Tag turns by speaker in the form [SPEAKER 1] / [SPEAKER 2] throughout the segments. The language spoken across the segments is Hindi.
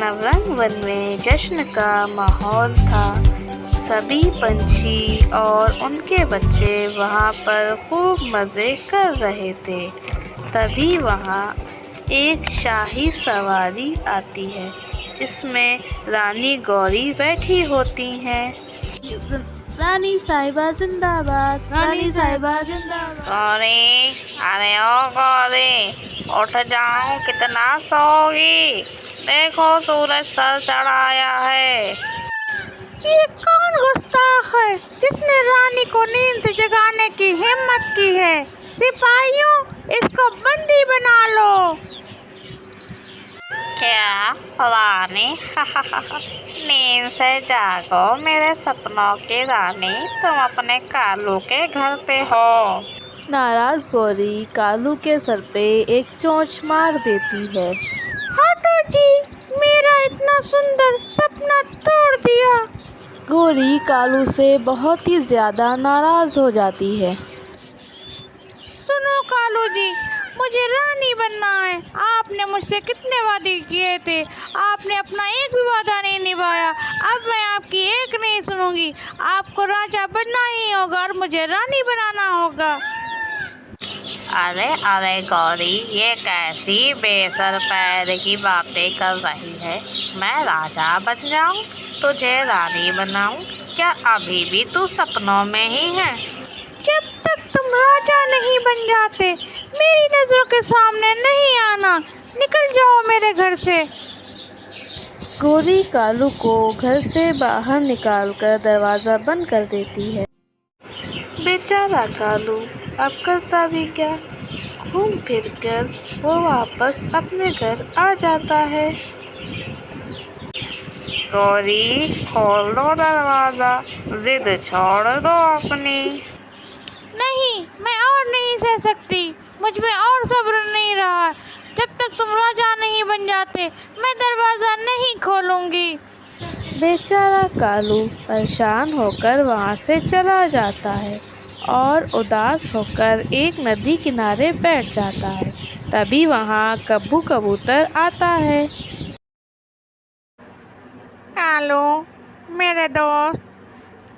[SPEAKER 1] नवरंग वन में जश्न का माहौल था। सभी पंछी और उनके बच्चे वहाँ पर खूब मज़े कर रहे थे। तभी वहाँ एक शाही सवारी आती है जिसमें रानी गौरी बैठी होती हैं।
[SPEAKER 2] रानी साहिबा जिंदाबाद, रानी साहिबा जिंदाबाद।
[SPEAKER 1] गौरी, अरे ओ गौरी, उठ जाओ, कितना सोओगी? देखो सूरज सर चढ़ाया है।
[SPEAKER 2] ये कौन गुस्ताख है जिसने रानी को नींद से जगाने की हिम्मत की है? सिपाहियों, इसको बंदी बना लो।
[SPEAKER 1] क्या रानी? नींद से जागो मेरे सपनों की रानी, तुम अपने कालू के घर पे हो।
[SPEAKER 2] नाराज गौरी कालू के सर पे एक चोंच मार देती है। हटो जी, मेरा इतना सुंदर सपना तोड़ दिया। गौरी कालू से बहुत ही ज्यादा नाराज हो जाती है। सुनो कालू जी, मुझे रानी बनना है। आपने मुझसे कितने वादे किए थे, आपने अपना एक भी वादा नहीं निभाया। अब मैं आपकी एक नहीं सुनूंगी। आपको राजा बनना ही होगा और मुझे रानी बनाना होगा।
[SPEAKER 1] अरे अरे गौरी, ये कैसी बेसर पैर की बातें कर रही है? मैं राजा बन जाऊं, तुझे रानी बनाऊं? क्या अभी भी तू सपनों में ही है?
[SPEAKER 2] जब तक तुम राजा नहीं बन जाते, मेरी नजरों के सामने नहीं आना। निकल जाओ मेरे घर से। गौरी कालू को घर से बाहर निकालकर दरवाजा बंद कर देती है।
[SPEAKER 1] बेचारा कालू अब करता भी क्या? घूम फिर कर वो वापस अपने घर आ जाता है। गौरी, खोल दो दरवाजा, जिद छोड़ दो अपनी।
[SPEAKER 2] नहीं, मैं और नहीं सह सकती। मुझ में और सब्र नहीं रहा। जब तक तुम राजा नहीं बन जाते, मैं दरवाजा नहीं खोलूंगी। बेचारा कालू परेशान होकर वहाँ से चला जाता है और उदास होकर एक नदी किनारे बैठ जाता है। तभी वहाँ कब्बू कबूतर आता है। कालू, मेरे दोस्त,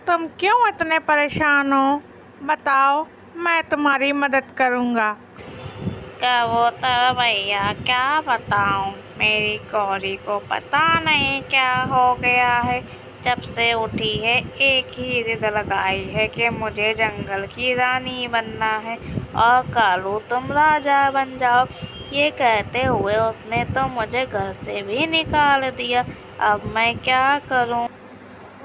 [SPEAKER 2] तुम क्यों इतने परेशान हो? बताओ, मैं तुम्हारी मदद करूँगा।
[SPEAKER 1] कबूतर भैया, क्या बताऊं, मेरी गौरी को पता नहीं क्या हो गया है। जब से उठी है एक ही जिद लगाई है कि मुझे जंगल की रानी बनना है और कालू तुम राजा बन जाओ। ये कहते हुए उसने तो मुझे घर से भी निकाल दिया। अब मैं क्या करूं?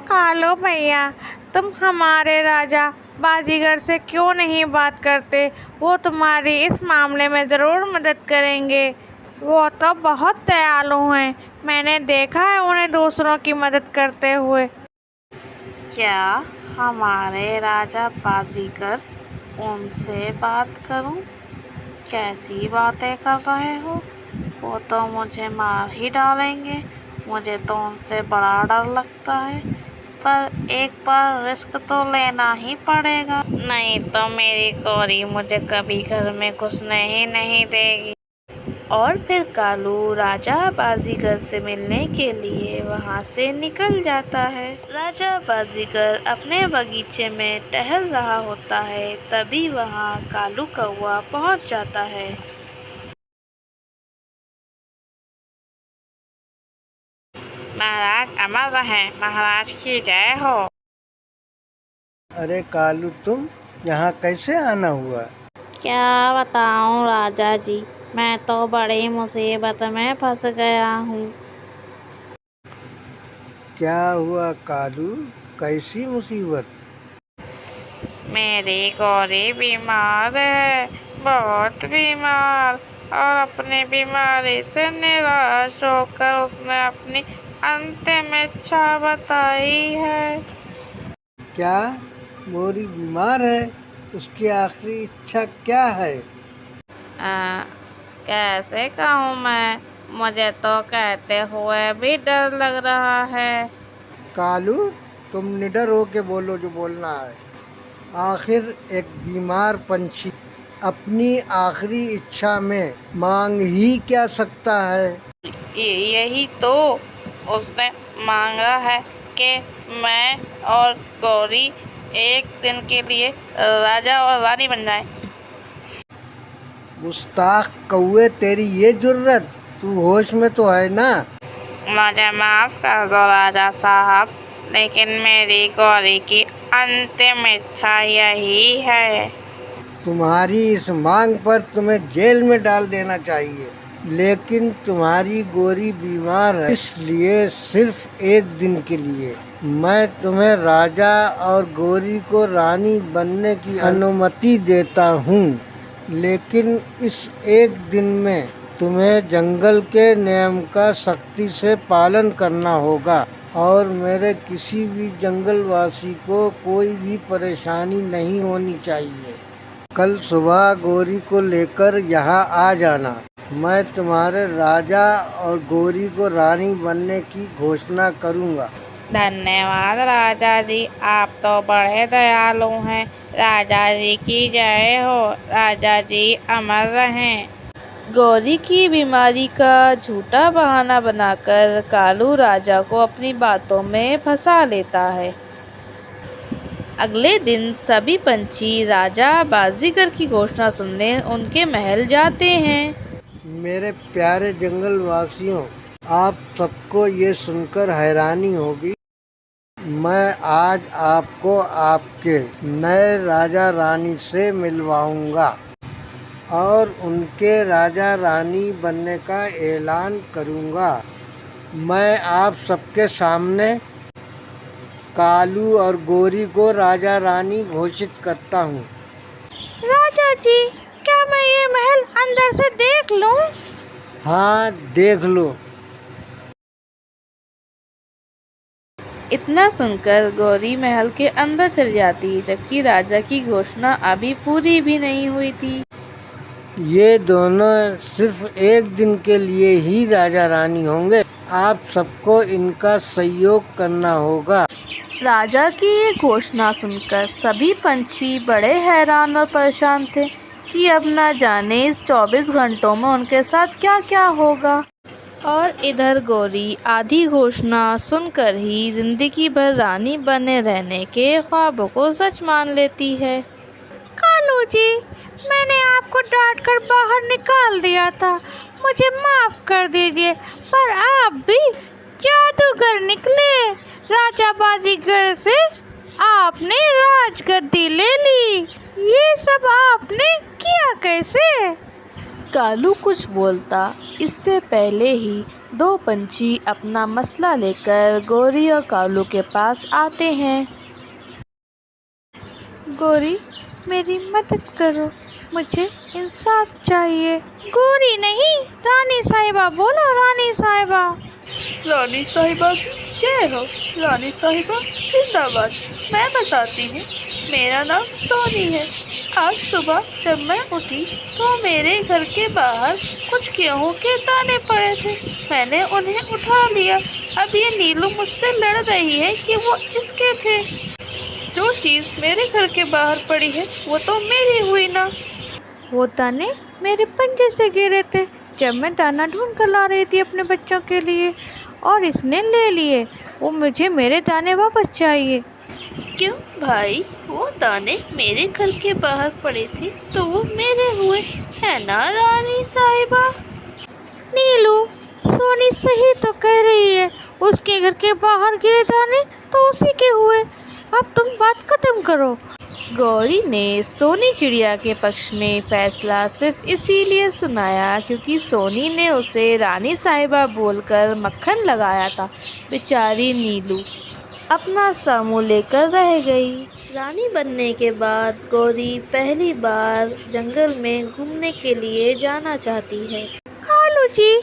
[SPEAKER 2] कालू भैया, तुम हमारे राजा बाजीगर से क्यों नहीं बात करते? वो तुम्हारी इस मामले में ज़रूर मदद करेंगे। वो तो बहुत दयालु हैं। मैंने देखा है उन्हें दूसरों की मदद करते हुए।
[SPEAKER 1] क्या हमारे राजा बाजीगर? उनसे बात करूं? कैसी बातें कर रहे हो? वो तो मुझे मार ही डालेंगे। मुझे तो उनसे बड़ा डर लगता है, पर एक बार रिस्क तो लेना ही पड़ेगा, नहीं तो मेरी गौरी मुझे कभी घर में घुसने ही नहीं देगी।
[SPEAKER 2] और फिर कालू राजा बाजीगर से मिलने के लिए वहाँ से निकल जाता है। राजा बाजीगर अपने बगीचे में टहल रहा होता है। तभी वहाँ कालू कौवा पहुँच जाता है।
[SPEAKER 1] महाराज अमर रहे, महाराज की जय हो।
[SPEAKER 3] अरे कालू, तुम यहाँ कैसे आना हुआ?
[SPEAKER 1] क्या बताऊं राजा जी, मैं तो बड़ी मुसीबत में फंस गया हूँ।
[SPEAKER 3] क्या हुआ कालू? कैसी मुसीबत?
[SPEAKER 1] मेरी गौरी बीमार है, बहुत बीमार, और अपनी बीमारी से निराश होकर उसने अपनी अंतिम इच्छा बताई है।
[SPEAKER 3] क्या गोरी बीमार है? उसकी आखिरी इच्छा क्या है?
[SPEAKER 1] कैसे कहूँ मैं, मुझे तो कहते हुए भी डर लग रहा है।
[SPEAKER 3] कालू, तुम निडर हो के बोलो जो बोलना है। आखिर एक बीमार पंछी अपनी आखिरी इच्छा में मांग ही क्या सकता है?
[SPEAKER 1] यही तो उसने मांगा है कि मैं और गौरी एक दिन के लिए राजा और रानी बन जाएं।
[SPEAKER 3] गुस्ताख कौए, तेरी ये जुर्रत, तू होश में तो है ना?
[SPEAKER 1] मुझे माफ़ कर दो राजा साहब, लेकिन मेरी गौरी की अंतिम इच्छा यही है।
[SPEAKER 3] तुम्हारी इस मांग पर तुम्हें जेल में डाल देना चाहिए, लेकिन तुम्हारी गौरी बीमार है, इसलिए सिर्फ एक दिन के लिए मैं तुम्हें राजा और गौरी को रानी बनने की अनुमति देता हूँ। लेकिन इस एक दिन में तुम्हें जंगल के नियम का सख्ती से पालन करना होगा और मेरे किसी भी जंगलवासी को कोई भी परेशानी नहीं होनी चाहिए। कल सुबह गौरी को लेकर यहाँ आ जाना। मैं तुम्हारे राजा और गौरी को रानी बनने की घोषणा करूँगा।
[SPEAKER 1] धन्यवाद राजा जी, आप तो बड़े दयालु हैं। राजा जी की जय हो। राजा जी अमर रहें।
[SPEAKER 2] गौरी की बीमारी का झूठा बहाना बनाकर कालू राजा को अपनी बातों में फंसा लेता है। अगले दिन सभी पंछी राजा बाजीगर की घोषणा सुनने उनके महल जाते हैं।
[SPEAKER 3] मेरे प्यारे जंगलवासियों, आप सबको ये सुनकर हैरानी होगी। मैं आज आपको आपके नए राजा रानी से मिलवाऊंगा और उनके राजा रानी बनने का ऐलान करूंगा। मैं आप सबके सामने कालू और गौरी को राजा रानी घोषित करता हूँ।
[SPEAKER 2] राजा जी, क्या मैं ये महल अंदर से देख लूं?
[SPEAKER 3] हाँ, देख लो।
[SPEAKER 2] इतना सुनकर गौरी महल के अंदर चली जाती, जबकि राजा की घोषणा अभी पूरी भी नहीं हुई थी।
[SPEAKER 3] ये दोनों सिर्फ एक दिन के लिए ही राजा रानी होंगे। आप सबको इनका सहयोग करना होगा।
[SPEAKER 2] राजा की ये घोषणा सुनकर सभी पंछी बड़े हैरान और परेशान थे कि अब न जाने इस 24 घंटों में उनके साथ क्या क्या होगा। और इधर गौरी आधी घोषणा सुनकर ही जिंदगी भर रानी बने रहने के ख्वाबों को सच मान लेती है। कालू जी, मैंने आपको डांट कर बाहर निकाल दिया था, मुझे माफ़ कर दीजिए, पर आप भी जादूगर निकले। राजा बाजीगर से आपने राजगद्दी ले ली, ये सब आपने किया कैसे? कालू कुछ बोलता इससे पहले ही दो पंछी अपना मसला लेकर गौरी और कालू के पास आते हैं। गौरी, मेरी मदद करो, मुझे इंसाफ चाहिए। गौरी नहीं, रानी साहिबा बोलो, रानी साहिबा।
[SPEAKER 1] रानी साहिबा जय हो। रानी साहिबा जिंदाबाद। मैं बताती हूँ, मेरा नाम सोनी है। आज सुबह जब मैं उठी तो मेरे घर के बाहर कुछ गेहूं के दाने पड़े थे। मैंने उन्हें उठा लिया। अब ये नीलू मुझसे लड़ रही है कि वो इसके थे। जो चीज़ मेरे घर के बाहर पड़ी है वो तो मेरी हुई ना।
[SPEAKER 2] वो दाने मेरे पंजे से गिरे थे जब मैं दाना ढूंढ कर ला रही थी अपने बच्चों के लिए, और इसने ले लिए। वो मुझे मेरे दाने वापस चाहिए।
[SPEAKER 1] क्यों भाई, वो दाने मेरे घर के बाहर पड़े थे तो वो मेरे हुए, है ना रानी साहिबा?
[SPEAKER 2] नीलू, सोनी सही तो कह रही है, उसके घर के बाहर गिरे दाने तो उसी के हुए। अब तुम बात खत्म करो। गौरी ने सोनी चिड़िया के पक्ष में फैसला सिर्फ इसीलिए सुनाया क्योंकि सोनी ने उसे रानी साहिबा बोलकर मक्खन लगाया था। बेचारी नीलू अपना सामू लेकर रह गई। रानी बनने के बाद गौरी पहली बार जंगल में घूमने के लिए जाना चाहती है। कालू जी,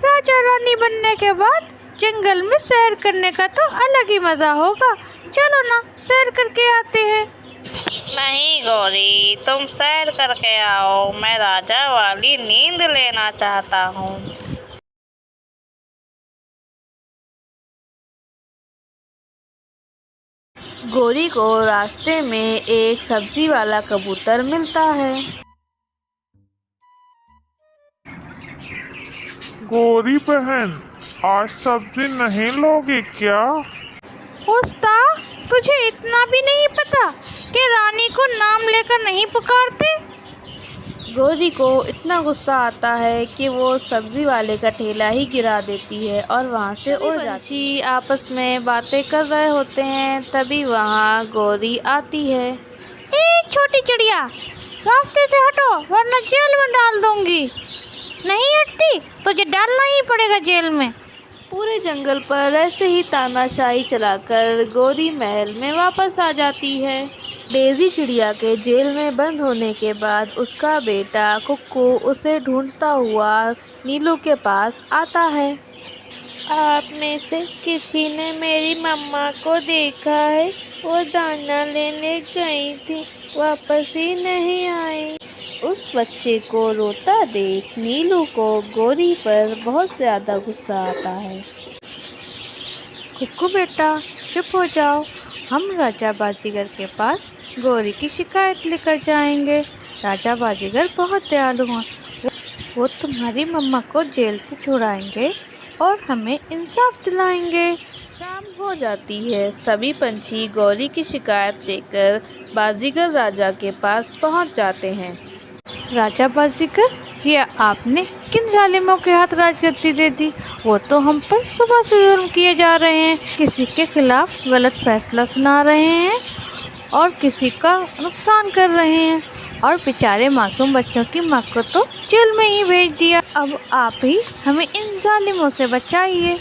[SPEAKER 2] राजा रानी बनने के बाद जंगल में सैर करने का तो अलग ही मज़ा होगा। चलो ना, सैर करके आते हैं।
[SPEAKER 1] नहीं गौरी, तुम सैर करके आओ, मैं राजा वाली नींद लेना चाहता हूँ।
[SPEAKER 2] गौरी को रास्ते में एक सब्जी वाला कबूतर मिलता है।
[SPEAKER 4] गौरी बहन, आज सब्जी नहीं लोगे क्या?
[SPEAKER 2] उस्ताद, तुझे इतना भी नहीं पता कि रानी को नाम लेकर नहीं पुकारते? गौरी को इतना गुस्सा आता है कि वो सब्जी वाले का ठेला ही गिरा देती है और वहाँ से उड़ जाती है। आपस में बातें कर रहे होते हैं, तभी वहाँ गौरी आती है। ए छोटी चिड़िया, रास्ते से हटो वरना जेल में डाल दूंगी। नहीं हटती, तुझे डालना ही पड़ेगा जेल में। पूरे जंगल पर ऐसे ही तानाशाही चलाकर गौरी महल में वापस आ जाती है। डेज़ी चिड़िया के जेल में बंद होने के बाद उसका बेटा कुक्कू उसे ढूंढता हुआ नीलू के पास आता है। आप में से किसी ने मेरी मम्मा को देखा है? वो दाना लेने गई थी, वापस ही नहीं आई। उस बच्चे को रोता देख नीलू को गौरी पर बहुत ज़्यादा गुस्सा आता है। कुक्कू बेटा, चुप हो जाओ, हम राजा बाजीगर के पास गौरी की शिकायत लेकर जाएंगे। राजा बाजीगर बहुत दयालु हैं, वो तुम्हारी मम्मा को जेल से छुड़ाएंगे और हमें इंसाफ दिलाएंगे। शाम हो जाती है, सभी पंछी गौरी की शिकायत लेकर बाजीगर राजा के पास पहुंच जाते हैं। राजा बाजीगर, ये आपने किन जालिमों के हाथ राजगद्दी दे दी? वो तो हम पर सुबह से जुल्म किए जा रहे हैं, किसी के खिलाफ गलत फैसला सुना रहे हैं और किसी का नुकसान कर रहे हैं और बेचारे मासूम बच्चों की माँ को तो जेल में ही भेज दिया। अब आप ही हमें इन जालिमों से बचाइए।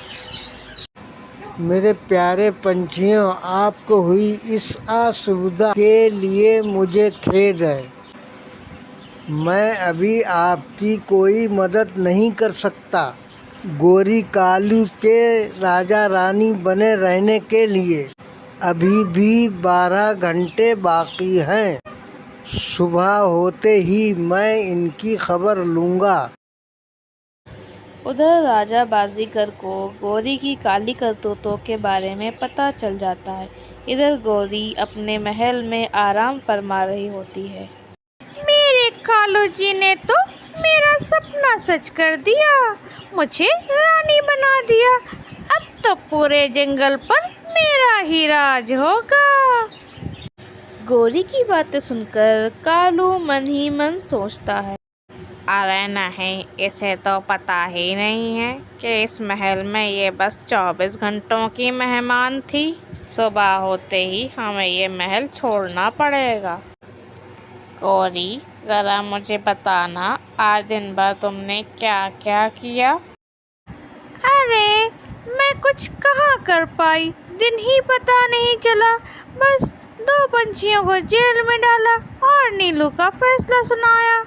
[SPEAKER 3] मेरे प्यारे पंछियों, आपको हुई इस असुविधा के लिए मुझे खेद है। मैं अभी आपकी कोई मदद नहीं कर सकता। गोरी कालू के राजा रानी बने रहने के लिए अभी भी 12 घंटे बाकी हैं। सुबह होते ही मैं इनकी खबर लूँगा।
[SPEAKER 2] उधर राजा बाजीगर को गौरी की काली करतूतों के बारे में पता चल जाता है। इधर गौरी अपने महल में आराम फरमा रही होती है। मेरे कालू जी ने तो मेरा सपना सच कर दिया, मुझे रानी बना दिया। अब तो पूरे जंगल पर मेरा ही राज होगा। गौरी की बातें सुनकर कालू मन ही मन सोचता है,
[SPEAKER 1] अरे नहीं, इसे तो पता ही नहीं है कि इस महल में ये बस 24 घंटों की मेहमान थी। सुबह होते ही हमें ये महल छोड़ना पड़ेगा। गौरी, ज़रा मुझे बताना, आज दिन भर तुमने क्या क्या किया?
[SPEAKER 2] अरे मैं कुछ कहाँ कर पाई, दिन ही पता नहीं चला। बस 2 पंछियों को जेल में डाला और नीलू का फैसला सुनाया।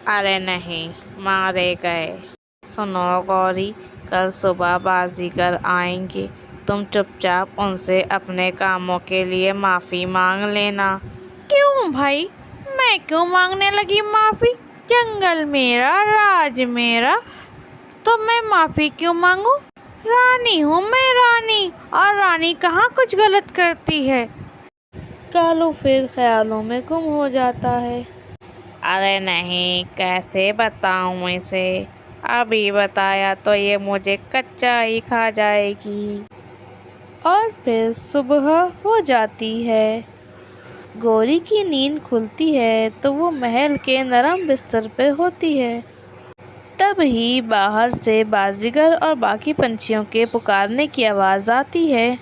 [SPEAKER 1] अरे नहीं, मारे गए। सुनो गौरी, कल सुबह बाजीगर आएंगे, तुम चुपचाप उनसे अपने कामों के लिए माफ़ी मांग लेना।
[SPEAKER 2] क्यों भाई, मैं क्यों मांगने लगी माफ़ी? जंगल मेरा, राज मेरा, तो मैं माफ़ी क्यों मांगू? रानी हूँ मैं, रानी, और रानी कहाँ कुछ गलत करती है। कालू फिर ख्यालों में गुम हो जाता है।
[SPEAKER 1] अरे नहीं, कैसे बताऊँ इसे? अभी बताया तो ये मुझे कच्चा ही खा जाएगी।
[SPEAKER 2] और फिर सुबह हो जाती है। गौरी की नींद खुलती है तो वो महल के नरम बिस्तर पे होती है। तभी बाहर से बाजीगर और बाकी पंछियों के पुकारने की आवाज़ आती है।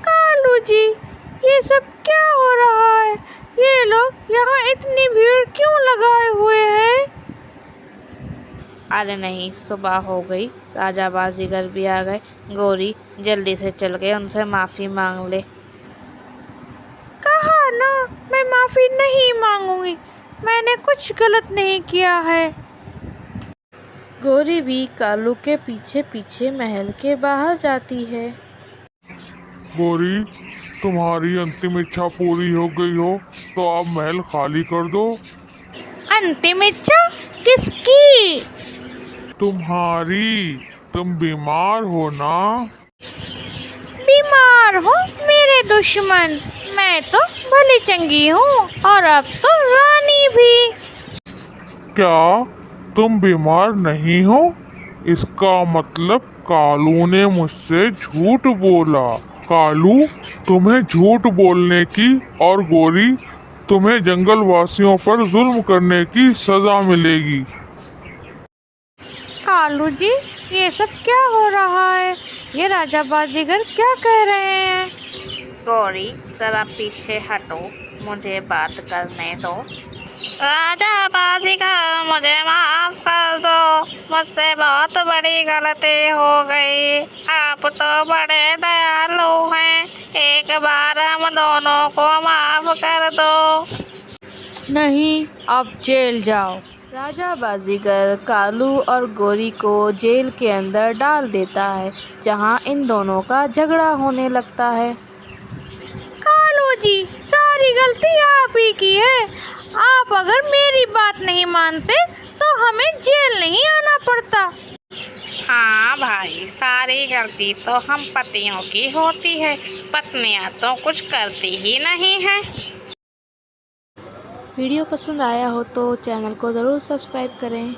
[SPEAKER 2] कालू जी, ये सब क्या हो रहा है? ये लोग यहाँ इतनी भीड़ क्यों लगाए हुए हैं?
[SPEAKER 1] अरे नहीं, सुबह हो गई, राजा बाजीगर भी आ गए। गौरी, जल्दी से चल गए, उनसे माफ़ी मांग ले।
[SPEAKER 2] कहा ना, मैं माफ़ी नहीं मांगूंगी, मैंने कुछ गलत नहीं किया है। गौरी भी कालू के पीछे पीछे महल के बाहर जाती है।
[SPEAKER 4] गौरी, तुम्हारी अंतिम इच्छा पूरी हो गई हो तो आप महल खाली कर दो।
[SPEAKER 2] अंतिम इच्छा किसकी?
[SPEAKER 4] तुम्हारी, तुम बीमार हो ना?
[SPEAKER 2] बीमार हो मेरे दुश्मन, मैं तो भली चंगी हूँ और अब तो रानी भी।
[SPEAKER 4] क्या तुम बीमार नहीं हो? इसका मतलब कालू ने मुझसे झूठ बोला। कालू, तुम्हें झूठ बोलने की और गोरी, तुम्हें जंगल वासियों पर जुल्म करने की सजा मिलेगी।
[SPEAKER 2] कालू जी, ये सब क्या हो रहा है? ये राजा बाजीगर क्या कह रहे हैं?
[SPEAKER 1] गौरी, जरा पीछे हटो, मुझे बात करने दो। राजा बाजीगर, मुझे माफ कर दो, मुझसे बहुत बड़ी गलती हो गई। आप तो बड़े दयालु हैं, एक बार हम दोनों को माफ कर दो।
[SPEAKER 2] नहीं, अब जेल जाओ। राजा बाजीगर कालू और गोरी को जेल के अंदर डाल देता है, जहां इन दोनों का झगड़ा होने लगता है। कालू जी, सारी गलती आप ही की है। आप अगर मेरी बात नहीं मानते तो हमें जेल नहीं आना पड़ता।
[SPEAKER 1] हाँ भाई, सारी गलती तो हम पतियों की होती है, पत्नियां तो कुछ करती ही नहीं है।
[SPEAKER 2] वीडियो पसंद आया हो तो चैनल को ज़रूर सब्सक्राइब करें।